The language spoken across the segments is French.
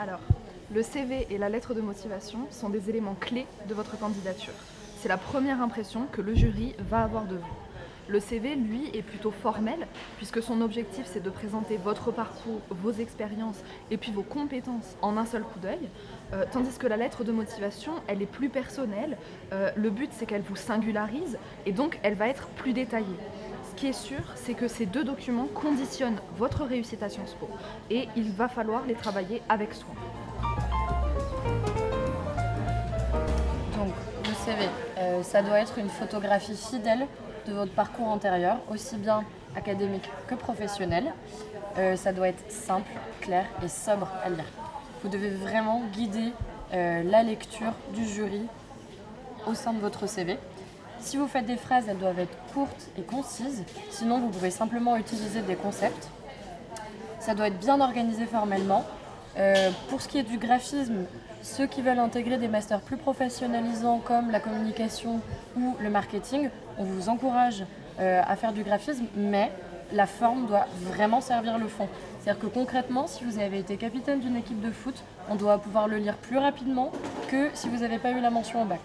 Alors, le CV et la lettre de motivation sont des éléments clés de votre candidature. C'est la première impression que le jury va avoir de vous. Le CV, lui, est plutôt formel, puisque son objectif, c'est de présenter votre parcours, vos expériences et puis vos compétences en un seul coup d'œil, tandis que la lettre de motivation, elle est plus personnelle. Le but, c'est qu'elle vous singularise et donc elle va être plus détaillée. Ce qui est sûr, c'est que ces deux documents conditionnent votre réussite à Sciences Po et il va falloir les travailler avec soin. Donc, le CV, ça doit être une photographie fidèle de votre parcours antérieur, aussi bien académique que professionnel. Ça doit être simple, clair et sobre à lire. Vous devez vraiment guider la lecture du jury au sein de votre CV. Si vous faites des phrases, elles doivent être courtes et concises. Sinon, vous pouvez simplement utiliser des concepts. Ça doit être bien organisé formellement. Pour ce qui est du graphisme, ceux qui veulent intégrer des masters plus professionnalisants comme la communication ou le marketing, on vous encourage à faire du graphisme, mais la forme doit vraiment servir le fond. C'est-à-dire que concrètement, si vous avez été capitaine d'une équipe de foot, on doit pouvoir le lire plus rapidement que si vous n'avez pas eu la mention au bac.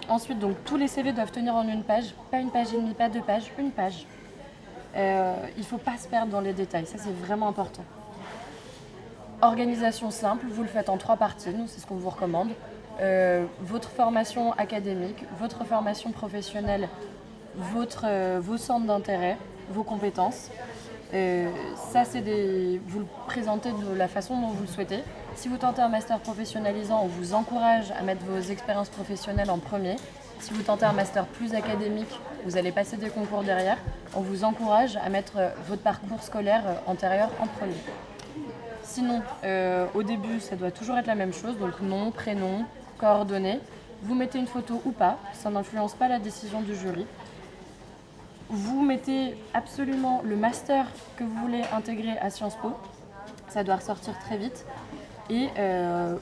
Ensuite, donc, tous les CV doivent tenir en une page, pas une page et demie, pas deux pages, une page. Il ne faut pas se perdre dans les détails, ça c'est vraiment important. Organisation simple, vous le faites en 3 parties, nous c'est ce qu'on vous recommande. Votre formation académique, votre formation professionnelle, vos centres d'intérêt, vos compétences. Ça, vous le présentez de la façon dont vous le souhaitez. Si vous tentez un master professionnalisant, on vous encourage à mettre vos expériences professionnelles en premier. Si vous tentez un master plus académique, vous allez passer des concours derrière. On vous encourage à mettre votre parcours scolaire antérieur en premier. Sinon, au début, ça doit toujours être la même chose, donc nom, prénom, coordonnées. Vous mettez une photo ou pas, ça n'influence pas la décision du jury. Vous mettez absolument le master que vous voulez intégrer à Sciences Po, ça doit ressortir très vite. Et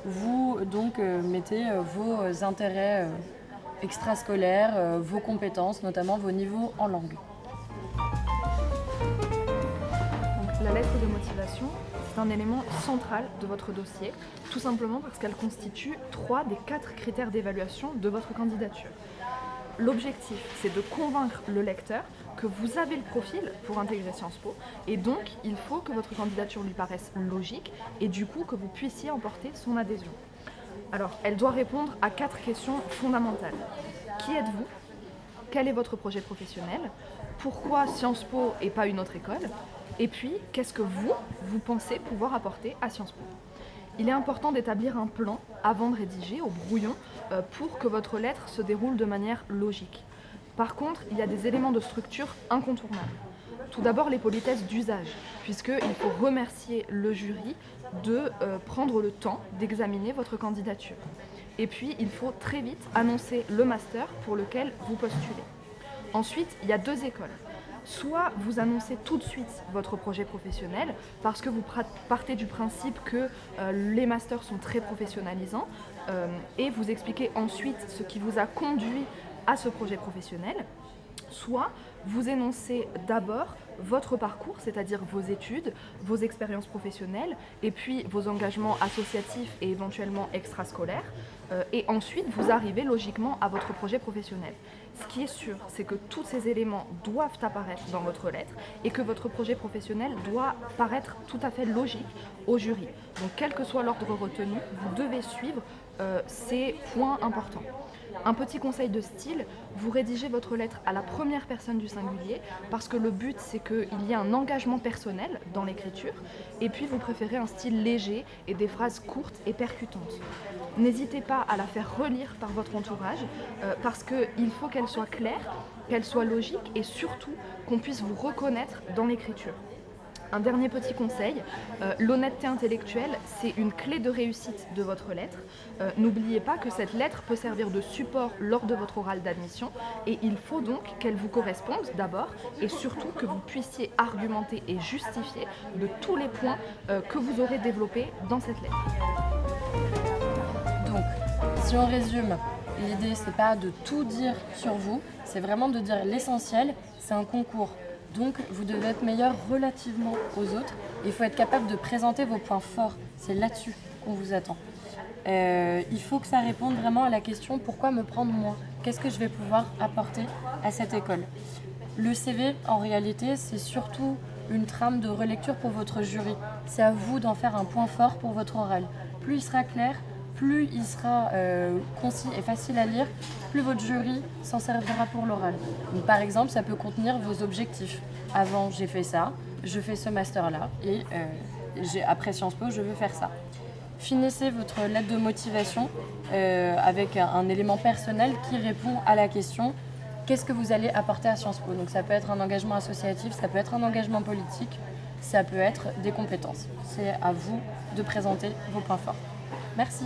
vous donc mettez vos intérêts extrascolaires, vos compétences, notamment vos niveaux en langue. Donc, la lettre de motivation, c'est un élément central de votre dossier, tout simplement parce qu'elle constitue 3 des 4 critères d'évaluation de votre candidature. L'objectif, c'est de convaincre le lecteur que vous avez le profil pour intégrer Sciences Po et donc il faut que votre candidature lui paraisse logique et du coup que vous puissiez emporter son adhésion. Alors, elle doit répondre à 4 questions fondamentales. Qui êtes-vous ? Quel est votre projet professionnel ? Pourquoi Sciences Po et pas une autre école ? Et puis, qu'est-ce que vous pensez pouvoir apporter à Sciences Po ? Il est important d'établir un plan avant de rédiger au brouillon pour que votre lettre se déroule de manière logique. Par contre, il y a des éléments de structure incontournables. Tout d'abord, les politesses d'usage, puisqu'il faut remercier le jury de prendre le temps d'examiner votre candidature. Et puis, il faut très vite annoncer le master pour lequel vous postulez. Ensuite, il y a 2 écoles. Soit vous annoncez tout de suite votre projet professionnel parce que vous partez du principe que les masters sont très professionnalisants et vous expliquez ensuite ce qui vous a conduit à ce projet professionnel. Soit vous énoncez d'abord votre parcours, c'est-à-dire vos études, vos expériences professionnelles et puis vos engagements associatifs et éventuellement extrascolaires. Et ensuite, vous arrivez logiquement à votre projet professionnel. Ce qui est sûr, c'est que tous ces éléments doivent apparaître dans votre lettre et que votre projet professionnel doit paraître tout à fait logique au jury. Donc, quel que soit l'ordre retenu, vous devez suivre ces points importants. Un petit conseil de style, vous rédigez votre lettre à la première personne du singulier parce que le but c'est qu'il y ait un engagement personnel dans l'écriture et puis vous préférez un style léger et des phrases courtes et percutantes. N'hésitez pas à la faire relire par votre entourage parce qu'il faut qu'elle soit claire, qu'elle soit logique et surtout qu'on puisse vous reconnaître dans l'écriture. Un dernier petit conseil, l'honnêteté intellectuelle, c'est une clé de réussite de votre lettre. N'oubliez pas que cette lettre peut servir de support lors de votre oral d'admission et il faut donc qu'elle vous corresponde d'abord et surtout que vous puissiez argumenter et justifier de tous les points que vous aurez développés dans cette lettre. Donc, si on résume, l'idée c'est pas de tout dire sur vous, c'est vraiment de dire l'essentiel, c'est un concours. Donc, vous devez être meilleur relativement aux autres. Il faut être capable de présenter vos points forts. C'est là-dessus qu'on vous attend. Il faut que ça réponde vraiment à la question « Pourquoi me prendre moi ? Qu'est-ce que je vais pouvoir apporter à cette école ?» Le CV, en réalité, c'est surtout une trame de relecture pour votre jury. C'est à vous d'en faire un point fort pour votre oral. Plus il sera clair, plus il sera concis et facile à lire, plus votre jury s'en servira pour l'oral. Donc, par exemple, ça peut contenir vos objectifs. Avant, j'ai fait ça, je fais ce master-là, et après Sciences Po, je veux faire ça. Finissez votre lettre de motivation avec un élément personnel qui répond à la question « Qu'est-ce que vous allez apporter à Sciences Po ?» Donc ça peut être un engagement associatif, ça peut être un engagement politique, ça peut être des compétences. C'est à vous de présenter vos points forts. Merci.